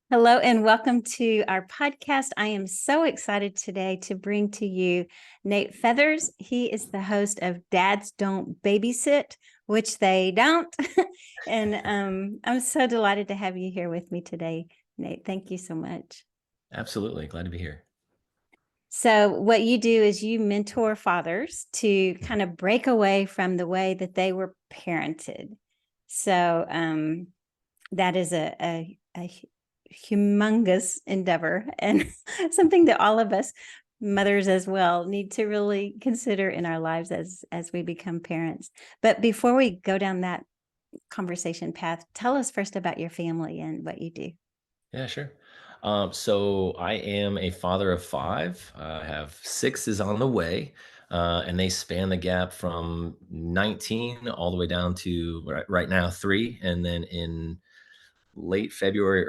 Hello and welcome to our podcast. I am so excited today to bring to you Nate Feathers. He is the host of Dads Don't Babysit, which they don't. and I'm so delighted to have you here with me today, Nate. Thank you so much. Absolutely. Glad to be here. So, what you do is you mentor fathers to kind of break away from the way that they were parented. So, that is a humongous endeavor and something that all of us mothers as well need to really consider in our lives as we become parents. But before we go down that conversation path, tell us first about your family and what you do. Yeah, sure. So I am a father of five. I have six is on the way, and they span the gap from 19 all the way down to right now three, and then in late February,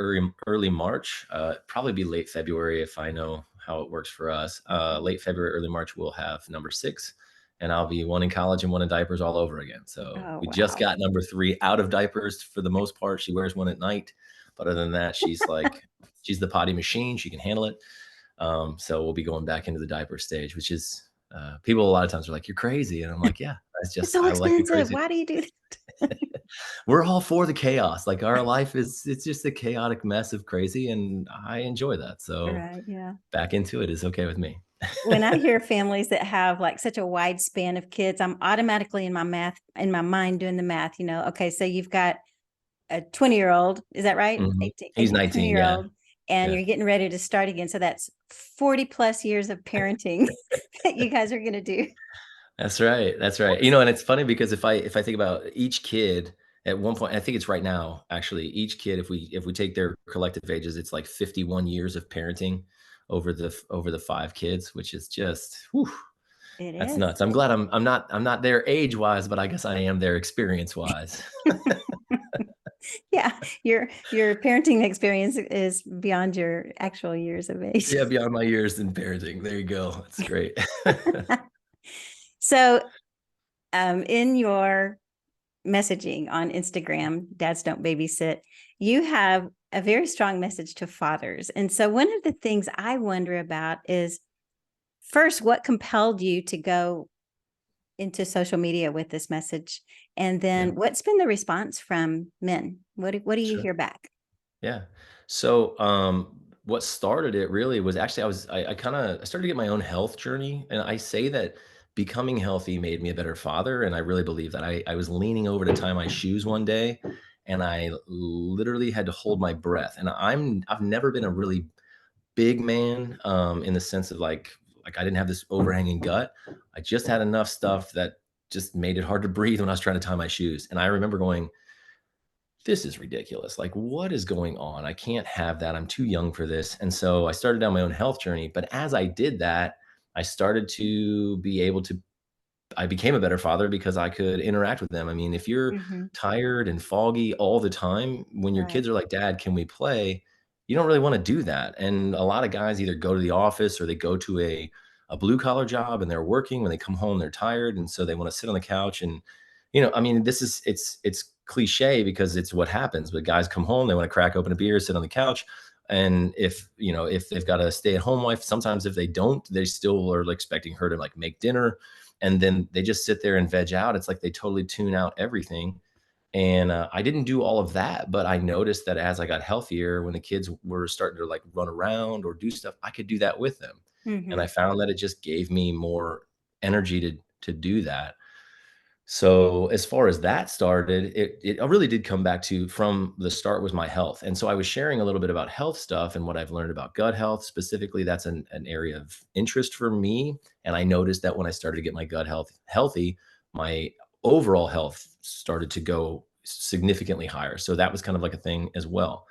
early March, probably be late February if I know how it works for us. Late February, early March, we'll have number six, and I'll be one in college and one in diapers all over again. So Oh, we just wow. got number three out of diapers for the most part. She wears one at night, but other than that, she's the potty machine. She can handle it. So we'll be going back into the diaper stage, which is people a lot of times are like, "You're crazy," and I'm like, "Yeah, that's It's just so I like it expensive. crazy." Why do you do that? We're all for the chaos. Like our life is it's just a chaotic mess of crazy and I enjoy that. So Right. Yeah. back into it is okay with me. When I hear families that have like such a wide span of kids, I'm automatically in my mind doing the math, okay, so you've got a 20-year-old, is that right? Mhm. 18, He's 19, yeah, 20-year-old, and yeah. you're getting ready to start again. So that's 40 plus years of parenting that you guys are going to do. That's right, that's right. You know, and it's funny because if I think about each kid at one point I think it's right now, actually, each kid, if we take their collective ages, it's like 51 years of parenting over the 5 kids, which is just, whew, It that's is. nuts. I'm glad I'm not there age-wise, but I guess I am there experience-wise. Yeah, your parenting experience is beyond your actual years of age. Yeah, beyond my years in parenting. There you go. That's great. So, in your messaging on Instagram, Dads Don't Babysit, you have a very strong message to fathers. And so, one of the things I wonder about is first, what compelled you to go into social media with this message? And Yeah, then, what's been the response from men? What do you sure. hear back? Yeah. So, what started it really was actually I started to get my own health journey, and I say that becoming healthy made me a better father, and I really believe that. I was leaning over to tie my shoes one day, and I literally had to hold my breath, and I've never been a really big man, in the sense of like I didn't have this overhanging gut. I just had enough stuff that just made it hard to breathe when I was trying to tie my shoes, and I remember going, this is ridiculous. Like, what is going on? I can't have that. I'm too young for this. And so I started down my own health journey. But as I did that, I started to be able to, I became a better father because I could interact with them. I mean, if you're Mhm. tired and foggy all the time, when your Right. kids are like, Dad, can we play? You don't really want to do that. And a lot of guys either go to the office or they go to a blue collar job and they're working. When they come home, they're tired. And so they want to sit on the couch and I mean, it's cliche because it's what happens, but guys come home, they want to crack open a beer, sit on the couch. And if they've got a stay-at-home wife, sometimes if they don't, they still are expecting her to like make dinner. And then they just sit there and veg out. It's like they totally tune out everything. And I didn't do all of that, but I noticed that as I got healthier, when the kids were starting to like run around or do stuff, I could do that with them. And I Mhm. found that it just gave me more energy to do that. So as far as that started, it really did come back to from the start was my health. And so I was sharing a little bit about health stuff and what I've learned about gut health. Specifically, that's an area of interest for me. And I noticed that when I started to get my gut health healthy, my overall health started to go significantly higher. So that was kind of like a thing as well.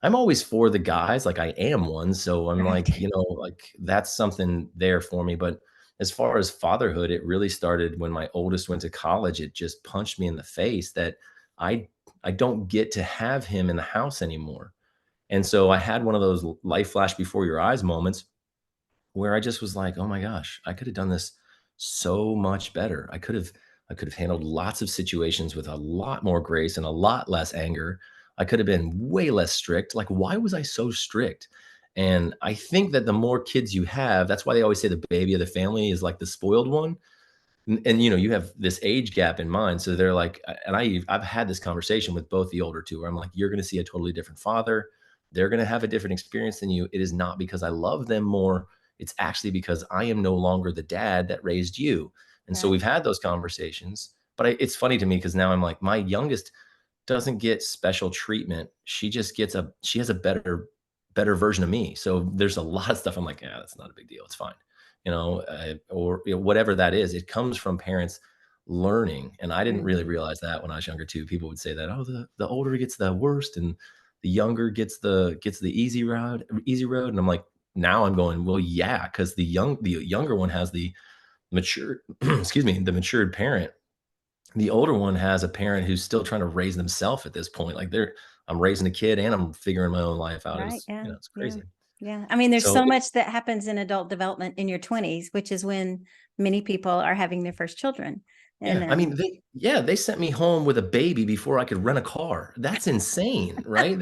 I'm always for the guys, like I am one, so I'm like, Right. like that's something there for me, but as far as fatherhood, it really started when my oldest went to college. It just punched me in the face that I I don't get to have him in the house anymore. And so I had one of those life flash before your eyes moments where I just was like, "Oh my gosh, I could have done this so much better. I could have handled lots of situations with a lot more grace and a lot less anger. I could have been way less strict. Like, why was I so strict? And I think that the more kids you have, that's why they always say the baby of the family is like the spoiled one. And, you know, you have this age gap in mind, so they're like and I've had this conversation with both the older 2 where I'm like, "You're gonna see a totally different father. They're gonna have a different experience than you. It is not because I love them more, it's actually because I am no longer the dad that raised you." And so Right. we've had those conversations, but it's funny to me because now I'm like, my youngest doesn't get special treatment. She just gets a she has a better version of me. So there's a lot of stuff I'm like, "Yeah, that's not a big deal. It's fine." Or whatever that is. It comes from parents learning, and I didn't really Mhm. realize that when I was younger too. People would say that, "Oh, the older gets the worst and the younger gets the easy road." And I'm like, now I'm going, "Well, yeah, because the younger one has the mature excuse me, the matured parent. The older one has a parent who's still trying to raise themselves at this point. Like I'm raising a kid and I'm figuring my own life out. It Right, was, yeah, it's yeah, crazy. yeah. I mean, there's So so much that happens in adult development in your 20s, which is when many people are having their first children, and, yeah, I mean, they sent me home with a baby before I could rent a car. That's insane, right?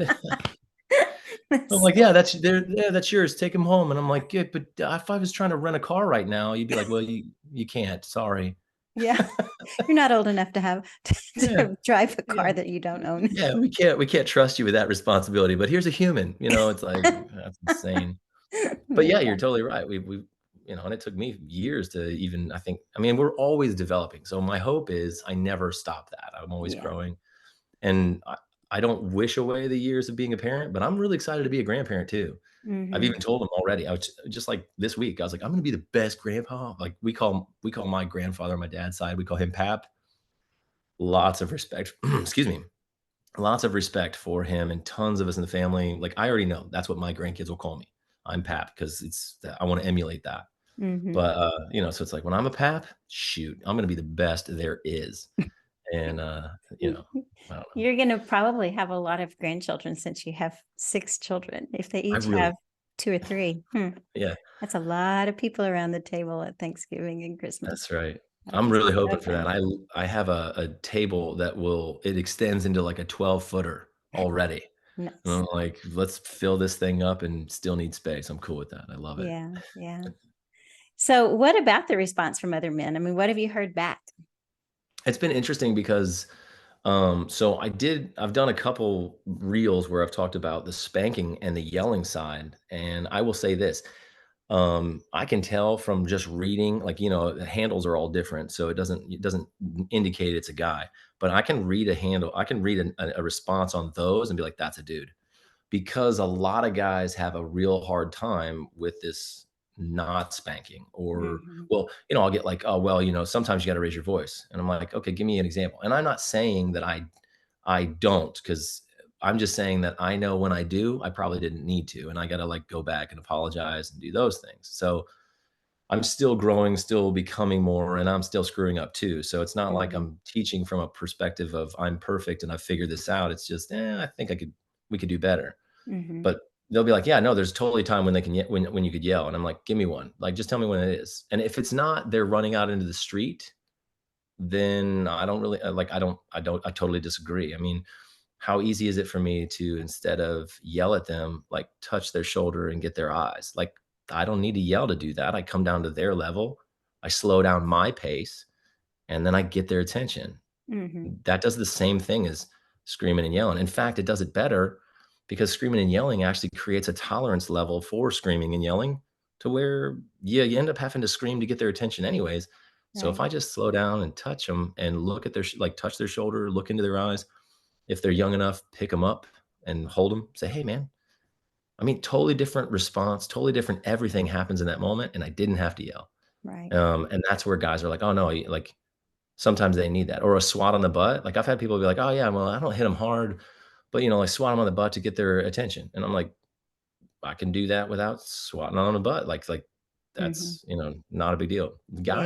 I'm that's like, yeah, that's yours. Take him home. And I'm like, yeah, but if I was trying to rent a car right now, you'd be like, well, you can't. Sorry. yeah, you're not old enough to have Yeah, to drive a yeah, car that you don't own. yeah. We can't trust you with that responsibility. But here's a human. It's like that's insane. But yeah, Yeah. you're totally right. And it took me years to even I mean, we're always developing. So my hope is I never stop that. I'm always Yeah. growing. And I don't wish away the years of being a parent, but I'm really excited to be a grandparent too. I've Mhm. even told them already. I was just like this week, I was like, I'm gonna be the best grandpa. Like we call my grandfather on my dad's side, we call him Pap. Lots of respect. Excuse me. Lots of respect for him and tons of us in the family. Like I already know that's what my grandkids will call me. I'm Pap because I want to emulate that. Mhm. But so it's like when I'm a Pap, shoot, I'm gonna be the best there is. And I don't know. You're gonna probably have a lot of grandchildren since you have 6 children. If they I each really have 2 or 3, yeah, that's a lot of people around the table at Thanksgiving and Christmas. that's right. I'm That's really hoping for that. okay. I have a table that it extends into like a 12-footer already. And Nice. I'm like, "Let's fill this thing up and still need space." I'm cool with that. I love it. Yeah, yeah. So, what about the response from other men? I mean, what have you heard back? It's been interesting because, so I've done a couple reels where I've talked about the spanking and the yelling side, and I will say this, I can tell from just reading, like, the handles are all different, so it doesn't indicate it's a guy, but I can read a handle, I can read a response on those and be like, "That's a dude." Because a lot of guys have a real hard time with this not spanking or Mhm. well, I'll get like, "Oh, well, sometimes you gotta raise your voice." And I'm like, "Okay, give me an example." And I'm not saying that I don't, because I'm just saying that I know when I do, I probably didn't need to, and I gotta like go back and apologize and do those things. So I'm still growing, still becoming more, and I'm still screwing up too. So it's not like Mhm. I'm teaching from a perspective of I'm perfect and I've figured this out. It's just, I think we could do better. Mhm. But they'll be like, "Yeah, no, there's totally a time when they can when you could yell." And I'm like, "Give me one. Like, just tell me when it is." And if it's not they're running out into the street, then I don't really I totally disagree. I mean, how easy is it for me to, instead of yell at them, like touch their shoulder and get their eyes? Like, I don't need to yell to do that. I come down to their level. I slow down my pace and then I get their attention. Mhm. That does the same thing as screaming and yelling. In fact, it does it better because screaming and yelling actually creates a tolerance level for screaming and yelling to where you end up having to scream to get their attention anyways. So if Right. I just slow down and touch them and look at like touch their shoulder, look into their eyes, if they're young enough, pick them up and hold them, say, "Hey, man." I mean, totally different response, totally different. Everything happens in that moment, and I didn't have to yell. Right. And that's where guys are like, "Oh no," like sometimes they need that, or a swat on the butt. Like I've had people be like, "Oh yeah, well I don't hit them hard, but like swat them on the butt to get their attention." And I'm like, I can do that without swatting on the butt. Like Mhm. that's not a big deal. Yeah.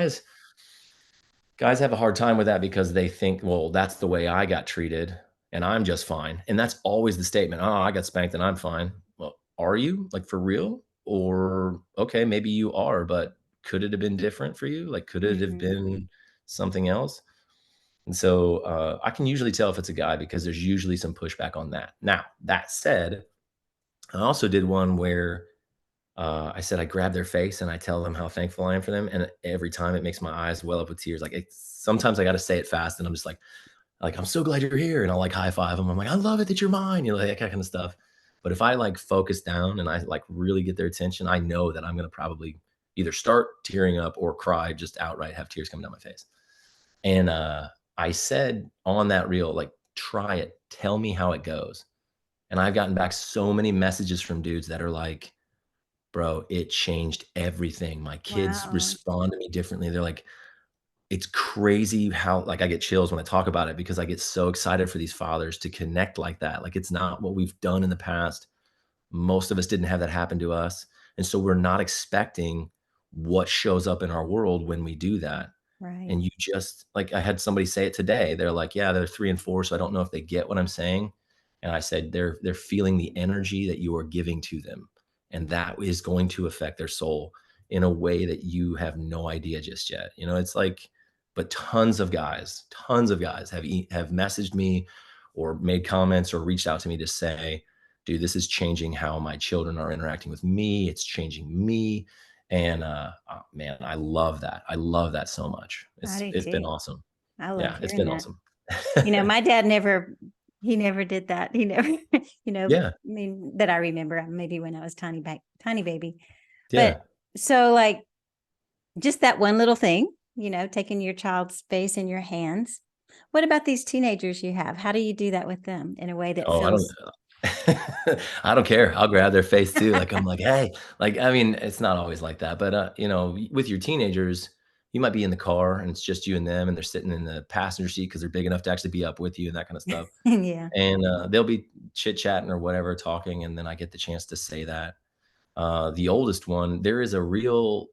Guys have a hard time with that because they think, well, that's the way I got treated and I'm just fine. And that's always the statement. Oh, I got spanked and I'm fine. Well, are you, like, for real? Or okay, maybe you are, but could it have been different for you? Like, could it have Mhm. been something else? And so I can usually tell if it's a guy because there's usually some pushback on that. Now, that said, I also did one where I said I grab their face and I tell them how thankful I am for them, and every time it makes my eyes well up with tears. Like sometimes I got to say it fast, and I'm just like I'm so glad you're here, and I'll like high five them. I'm like I love it that you're mine, you know, like that kind of stuff. But if I like focus down and I like really get their attention, I know that I'm gonna probably either start tearing up or cry, just outright have tears coming down my face. And I said on that reel, like, try it, tell me how it goes. And I've gotten back so many messages from dudes that are like, bro, it changed everything. My kids Wow. respond to me differently. They're like, it's crazy how like I get chills when I talk about it because I get so excited for these fathers to connect like that. Like it's not what we've done in the past. Most of us didn't have that happen to us. And so we're not expecting what shows up in our world when we do that. Right. And you just like I had somebody say it today. They're like, "Yeah, they're 3 and 4, so I don't know if they get what I'm saying." And I said, "They're feeling the energy that you are giving to them, and that is going to affect their soul in a way that you have no idea just yet." You know, it's like but tons of guys have messaged me or made comments or reached out to me to say, "Dude, this is changing how my children are interacting with me. It's changing me." And, oh, man, I love that. I love that so much. I do It's been too. awesome. I love Yeah, it's hearing been that. awesome. My dad never, he never did that. He never, Yeah, I mean, that I remember, maybe when I was tiny baby. But yeah. so like just that one little thing, taking your child's space in your hands. What about these teenagers you have? How do you do that with them in a way that Oh, I don't feels I don't care. I'll grab their face too. Like, I'm like, "Hey." Like, I mean, it's not always like that, but, you know, with your teenagers, you might be in the car and it's just you and them, and they're sitting in the passenger seat because 'cause they're big enough to actually be up with you and that kinda stuff. yeah. And, they'll be chit-chatting or whatever, talking, and then I get the chance to say that. The oldest one, there is a real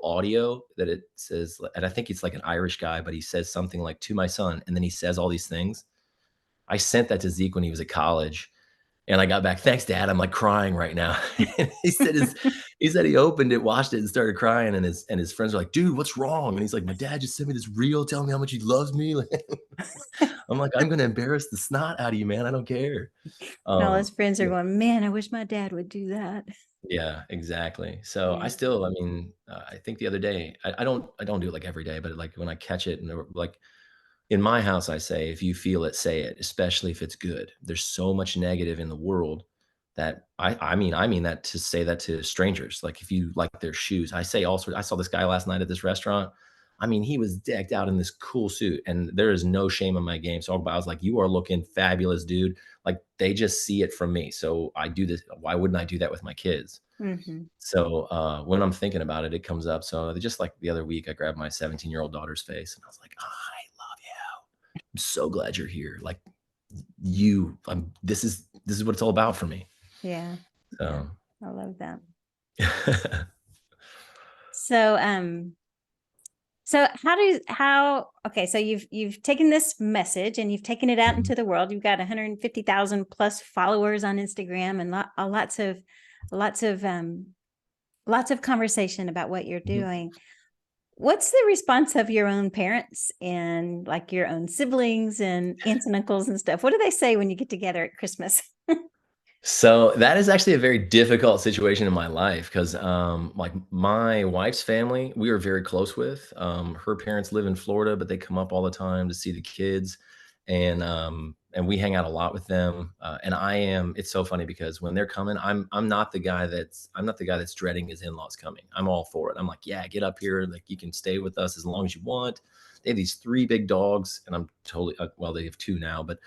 audio that it says, and I think it's like an Irish guy, but he says something like, "To my son," and then he says all these things. I sent that to Zeke when he was at college, and I got back, "Thanks, dad." I'm like crying right now. And he said he opened it, watched it, and started crying, and his friends were like, "Dude, what's wrong?" And he's like, "My dad just sent me this reel telling me how much he loves me." Like, I'm like, "I'm gonna embarrass the snot out of you, man. I don't care." And all his friends are Yeah. going, man, I wish my dad would do that. Yeah, exactly. So Yeah. I still, I mean, I think the other day, I don't do it like every day, but like when I catch it and like in my house, I say, if you feel it, say it, especially if it's good. There's so much negative in the world that I mean that to say that to strangers. Like if you like their shoes, I say all sorts. I saw this guy last night at this restaurant. I mean, he was decked out in this cool suit, and there is no shame in my game. So I was like, "You are looking fabulous, dude." Like they just see it from me. So I do this. Why wouldn't I do that with my kids? Hmm. So when I'm thinking about it, it comes up. So just like the other week, I grabbed my 17-year-old daughter's face, and I was like, "I love you. I'm so glad you're here. Like this is what it's all about for me." Yeah. Yeah. So I love that. So, okay, so you've taken this message and you've taken it out Mhm, into the world. You've got 150,000 plus followers on Instagram and lots of lots of conversation about what you're mhm. doing. What's the response of your own parents and like your own siblings and aunts and uncles and stuff? What do they say when you get together at Christmas? So that is actually a very difficult situation in my life because, like my wife's family, we are very close with. Her parents live in Florida, but they come up all the time to see the kids, and we hang out a lot with them. And I am. It's so funny because when they're coming, I'm not the guy that's dreading his in-laws coming. I'm all for it. I'm like, yeah, get up here. Like you can stay with us as long as you want. They have these three big dogs, and I'm totally well. They have two now, but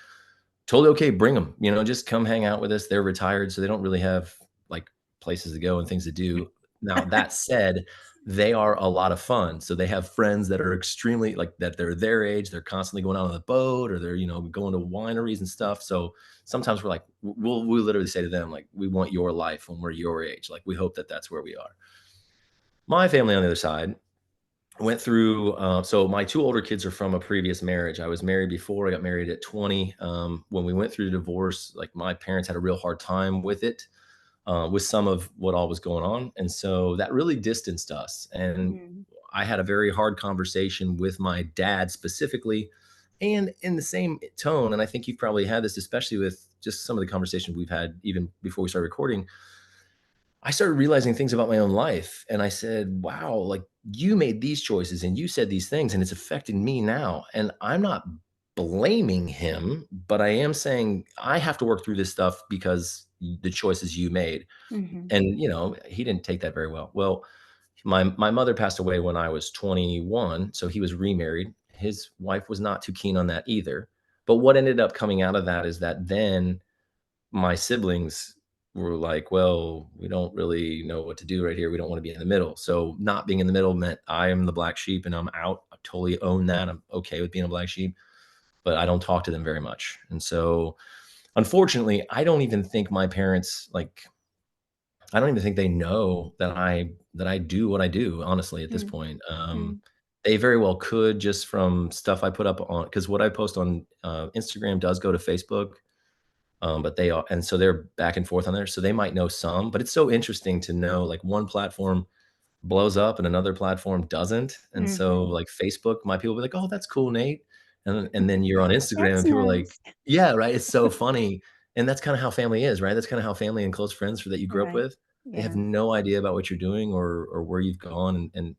totally okay, bring them. You know, just come hang out with us. They're retired, so they don't really have, like, places to go and things to do. Now, that said, they are a lot of fun. So they have friends that are extremely like, that they're their age, they're constantly going out on the boat or they're, you know, going to wineries and stuff. So sometimes we're like, we'll literally say to them, like, "We want your life when we're your age. Like, we hope that that's where we are." My family on the other side went through so my two older kids are from a previous marriage. I was married before. I got married at 20. When we went through the divorce, like my parents had a real hard time with it, with some of what all was going on, and so that really distanced us. And Mm, I had a very hard conversation with my dad specifically, And in the same tone, and I think you've probably had this, especially with just some of the conversations we've had even before we started recording, I started realizing things about my own life. And I said, wow, like you made these choices and you said these things and it's affecting me now. And I'm not blaming him, but I am saying I have to work through this stuff because the choices you made. Mhm. And, he didn't take that very well. Well, my mother passed away when I was 21, so he was remarried. His wife was not too keen on that either. But what ended up coming out of that is that then my siblings were like, "Well, we don't really know what to do right here. We don't want to be in the middle." So not being in the middle meant I am the black sheep and I'm out. I totally own that. I'm okay with being a black sheep, but I don't talk to them very much. And so unfortunately, I don't even think they know that I do what I do, honestly, at this Mm, point. mm, They very well could just from stuff I put up on because what I post on, Instagram does go to Facebook, but they are and so they're back and forth on there, so they might know some, but it's so interesting to know, like, one platform blows up and another platform doesn't. And so mhm. like Facebook, my people be like, "Oh, that's cool, Nate." And then you're on Instagram That's and people are like, nice. "Yeah, right." It's so funny. And that's kind of how family is, right? That's kind of how family and close friends that you grew up Right. with, they have Yeah. no idea about what you're doing or where you've gone. And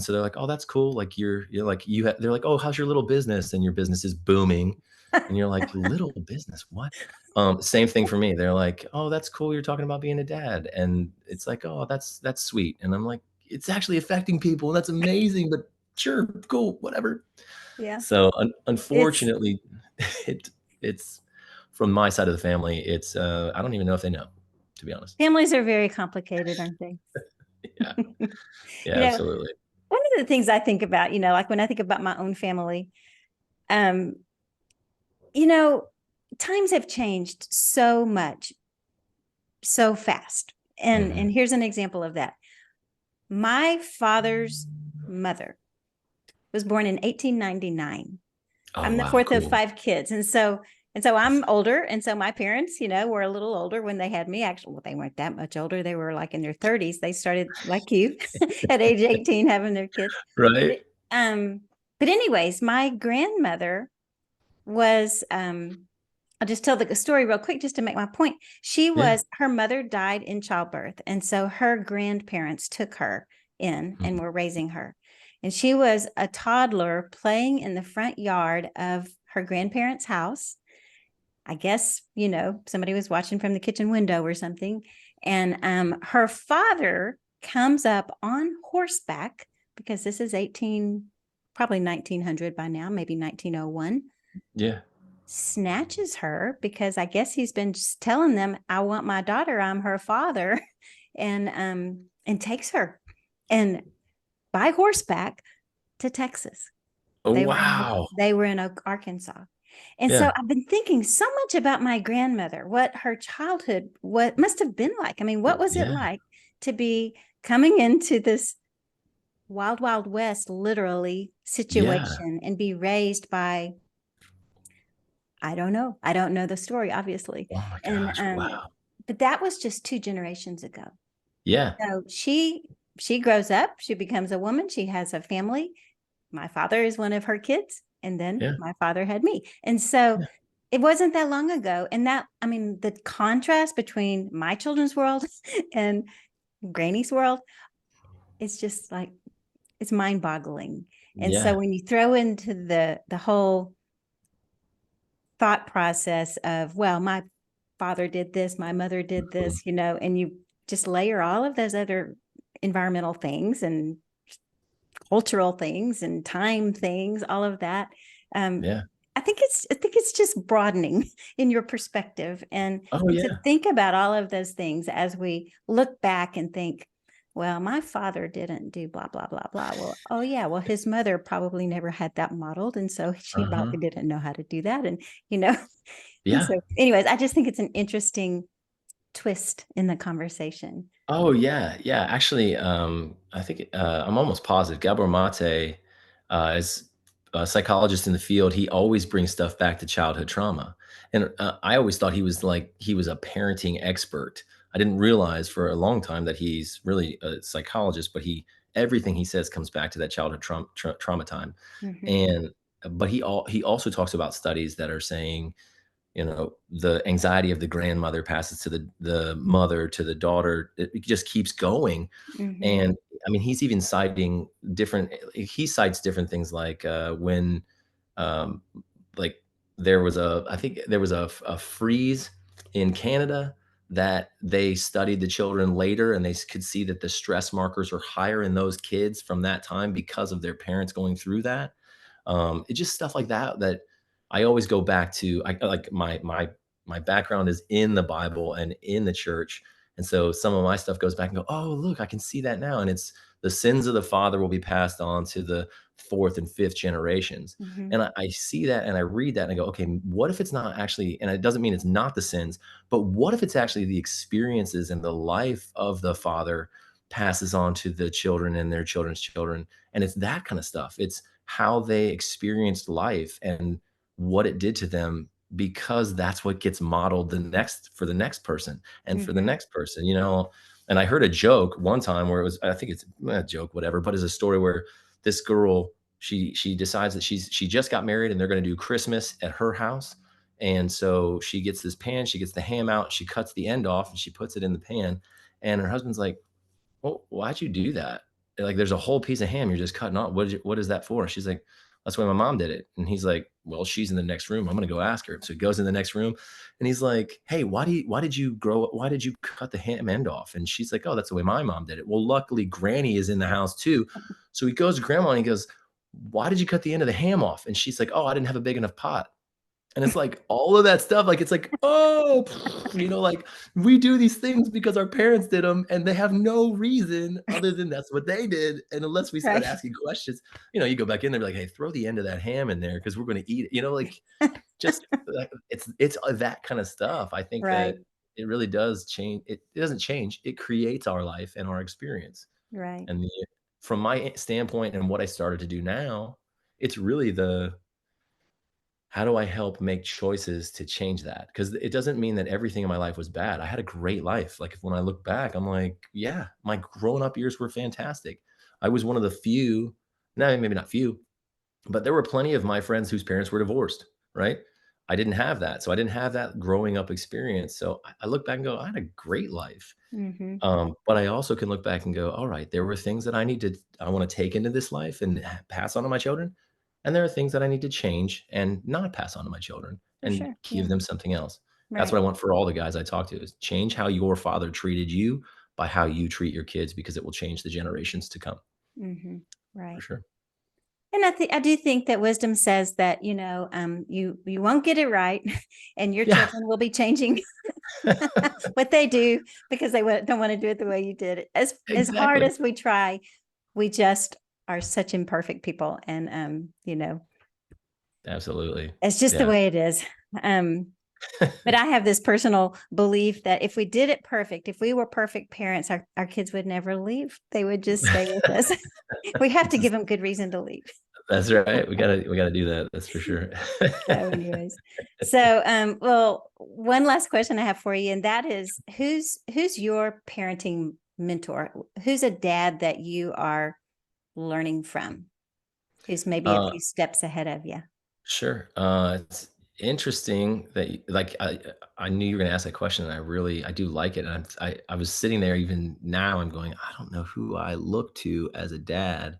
so they're like, "Oh, that's cool." Like you're like they're like, "Oh, how's your little business?" And your business is booming. And you're like, "Little business? What?" Same thing for me. They're like, "Oh, that's cool. You're talking about being a dad." And it's like, "Oh, that's sweet." And I'm like, "It's actually affecting people, and that's amazing, but sure, cool, whatever." Yeah. So, It's unfortunately, it it's from my side of the family, I don't even know if they know, to be honest. families are very complicated, aren't they? Yeah. Yeah, You know, absolutely. one of the things I think about, like when I think about my own family, um, you know, times have changed so much, so fast. And Mhm. here's an example of that. My father's mother was born in 1899. Oh, I'm the wow, fourth of cool. five kids. And so I'm older. And so my parents, were a little older when they had me. Actually, well, they weren't that much older. They were like in their 30s. They started like you at age 18 having their kids. But Right? um, but anyways, my grandmother was I'll just tell the story real quick just to make my point. Yeah. Her mother died in childbirth. And so her grandparents took her in and Mhm. were raising her. And she was a toddler playing in the front yard of her grandparents' house. I guess, somebody was watching from the kitchen window or something. And her father comes up on horseback because this is probably 1900 by now, maybe 1901, Yeah. snatches her because I guess he's been just telling them, I want my daughter, I'm her father, and takes her and by horseback to Texas. Oh, They were in wow. they were in Arkansas. And so Yeah. I've been thinking so much about my grandmother, what her childhood what must have been like. I mean, what was it Yeah. like to be coming into this wild, wild west, literally Yeah. situation and be raised by I don't know. I don't know the story, obviously. Oh my And gosh, wow. but that was just two generations ago. Yeah. So she grows up, she becomes a woman, she has a family. My father is one of her kids, and then Yeah. my father had me. And so Yeah. it wasn't that long ago. And I mean, the contrast between my children's world and Granny's world, it's just like it's mind-boggling. And so Yeah. when you throw into the whole thought process of, well, my father did this, my mother did Mhm. this, and you just layer all of those other environmental things and cultural things and time things, all of that. Um, Yeah. I think it's just broadening in your perspective Oh, and to yeah. think about all of those things as we look back and think, well, my father didn't do blah blah blah blah. Well, oh yeah, well his mother probably never had that modeled, and so she Uh-huh. probably didn't know how to do that, and you know. And Yeah. so, anyways, I just think it's an interesting twist in the conversation. Oh, yeah, yeah, actually, I think, I'm almost positive Gabor Mate, is a psychologist in the field. He always brings stuff back to childhood trauma, and, I always thought he was a parenting expert. I didn't realize for a long time that he's really a psychologist, but he everything he says comes back to that childhood trauma time, Mhm. and but he also talks about studies that are saying, the anxiety of the grandmother passes to the mother to the daughter. It just keeps going. Mhm. And I mean, he's even citing different he cites different things like, when, um, like, I think there was a freeze in Canada that they studied the children later, and they could see that the stress markers are higher in those kids from that time because of their parents going through that. It's just stuff like that that I always go back to. I like my background is in the Bible and in the church, and so some of my stuff goes back and go, oh look, I can see that now, and it's the sins of the father will be passed on to the fourth and fifth generations. Mhm. And I see that and I read that and I go, okay, what if it's not actually, and it doesn't mean it's not the sins, but what if it's actually the experiences and the life of the father passes on to the children and their children's children? And it's that kind of stuff. It's how they experienced life and what it did to them, because that's what gets modeled the next person and for the Mhm. next person, and I heard a joke one time where it was, I think it's a joke, whatever, but it's a story where this girl, she decides that she just got married and they're going to do Christmas at her house. And so she gets this pan, she gets the ham out, she cuts the end off and she puts it in the pan. And her husband's like, well, why'd you do that? Like, there's a whole piece of ham you're just cutting off. What is that for? She's like, that's why my mom did it. And he's like, well, she's in the next room. I'm gonna go ask her. So he goes in the next room and he's like, hey, why did you cut the ham end off? And she's like, oh, that's the way my mom did it. Well, luckily Granny is in the house too. So he goes to grandma and he goes, why did you cut the end of the ham off? And she's like, oh, I didn't have a big enough pot. And it's like all of that stuff, like, it's like, "Oh," like, we do these things because our parents did them, and they have no reason other than that's what they did, and unless we start Right. asking questions, you go back in there, be like, "Hey, throw the end of that ham in there because 'cause we're gonna eat it," like, just, like, it's that kinda stuff. I think Right. that it really does change it doesn't change, it creates our life and our experience, Right. and from my standpoint and what I started to do now, it's really the how do I help make choices to change that? Because it doesn't mean that everything in my life was bad. I had a great life. Like, if when I look back, I'm like, yeah, my growing up years were fantastic. I was one of the few, no, maybe not few, but there were plenty of my friends whose parents were divorced, right? I didn't have that. So I didn't have that growing up experience. So I look back and go, I had a great life. Mhm. But I also can look back and go, all right, there were things that I want to take into this life and pass on to my children. And there are things that I need to change and not pass on to my children For and sure. give Yeah. them something else. That's what Right. I want for all the guys I talk to is change how your father treated you by how you treat your kids because it will change the generations to come Mhm. for Right. sure. And I do think that wisdom says that, you won't get it right, and your Yeah. children will be changing what they do because they don't wanna do it the way you did it. As hard Exactly. as we try, we just are such imperfect people, and, Absolutely. it's just the Yeah. way it is. Um, but I have this personal belief that if we did it perfect, if we were perfect parents, our kids would never leave. They would just stay with us. We have to It's give them good reason to leave. that's right. We gotta do that. That's for sure. So, anyways, well, one last question I have for you, and that is, who's your parenting mentor? Who's a dad that you are learning from? Who's maybe a Uh, few steps ahead of you? Sure. It's interesting that like I knew you were going to ask that question, and I do like it. And I was sitting there even now. I'm going. I don't know who I look to as a dad.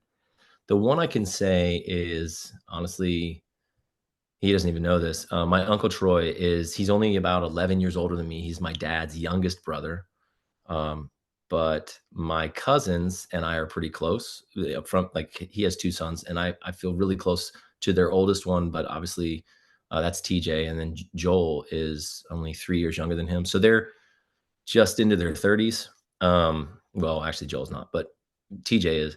The one I can say is honestly, he doesn't even know this. My uncle Troy he's only about 11 years older than me. He's my dad's youngest brother. Um, but my cousins and I are pretty close up front. Like he has two sons, and I feel really close to their oldest one. But obviously, that's TJ, and then Joel is only 3 years younger than him. So they're just into their 30s. Well, actually, Joel's not, but TJ is.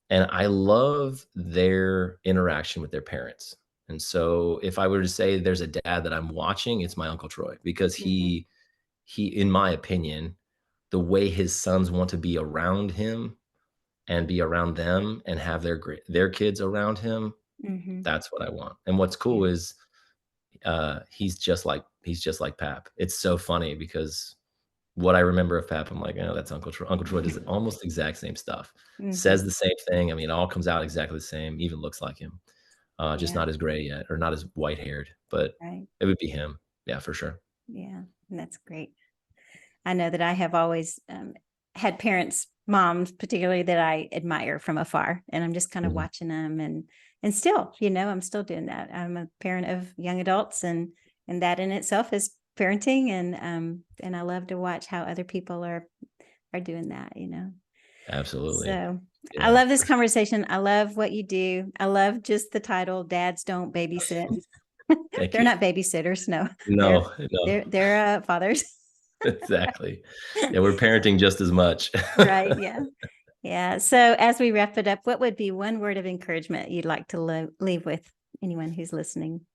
And I love their interaction with their parents. And so if I were to say there's a dad that I'm watching, it's my Uncle Troy because Mhm. in my opinion, the way his sons want to be around him and be around them and have their kids around him, Mhm. that's what I want. And what's cool Yeah. is, he's just like Pap. It's so funny because what I remember of Pap, I'm like, "Oh, that's Uncle Troy." Uncle Troy does almost the exact same stuff, says Mhm. the same thing. I mean, it all comes out exactly the same, even looks like him. just Yeah. not as gray yet or not as white haired, but Right. it would be him. Yeah, for sure. Yeah. That's great. I know that I have always had parents, moms particularly, that I admire from afar, and I'm just kind of Mhm. watching them, and still, I'm still doing that. I'm a parent of young adults, and that in itself is parenting, and I love to watch how other people are doing that. Absolutely. So I Yeah, love this for sure. conversation. I love what you do. I love just the title, "Dads Don't Babysit." Thank They're you. not babysitters, no, they're No, no, fathers. exactly. Yeah, we're parenting just as much. Right, yeah. Yeah. So as we wrap it up, what would be one word of encouragement you'd like to leave with anyone who's listening?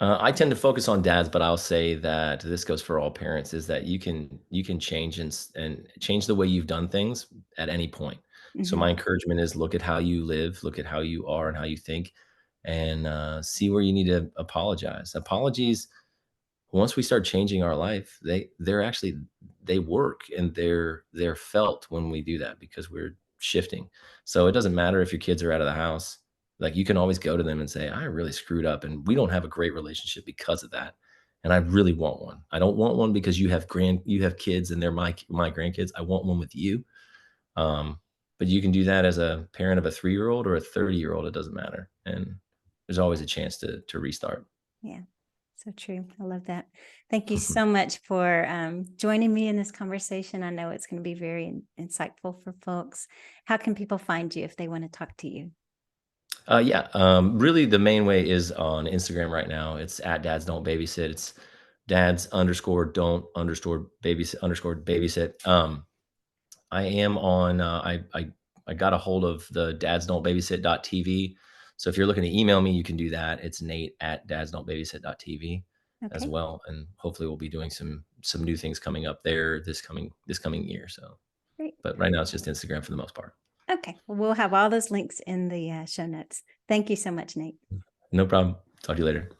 I tend to focus on dads, but I'll say that this goes for all parents, is that you can change and change the way you've done things at any point. So Mhm. my encouragement is look at how you live, look at how you are and how you think, and see where you need to apologize. Apologies, once we start changing our life, they're actually they work and they're felt when we do that because we're shifting. So it doesn't matter if your kids are out of the house. Like you can always go to them and say, I really screwed up and we don't have a great relationship because of that. And I really want one. I don't want one because you have kids and they're my grandkids. I want one with you. Um, but you can do that as a parent of a 3-year-old or a 30-year-old, it doesn't matter. And there's always a chance to restart. Yeah. So true. I love that. Thank you so much for joining me in this conversation. I know it's going to be very insightful for folks. How can people find you if they want to talk to you? Yeah, really the main way is on Instagram right now. It's at dads don't babysit. It's dads underscore don't underscore babysit underscore babysit. I am on, I got a hold of the dads don't babysit.tv. So if you're looking to email me, you can do that. It's Nate at dads don't babysit.tv as Okay. well. And hopefully we'll be doing some new things coming up there this coming year. So, Great. but right now it's just Instagram for the most part. Okay. Well, we'll have all those links in the show notes. Thank you so much, Nate. No problem. Talk to you later.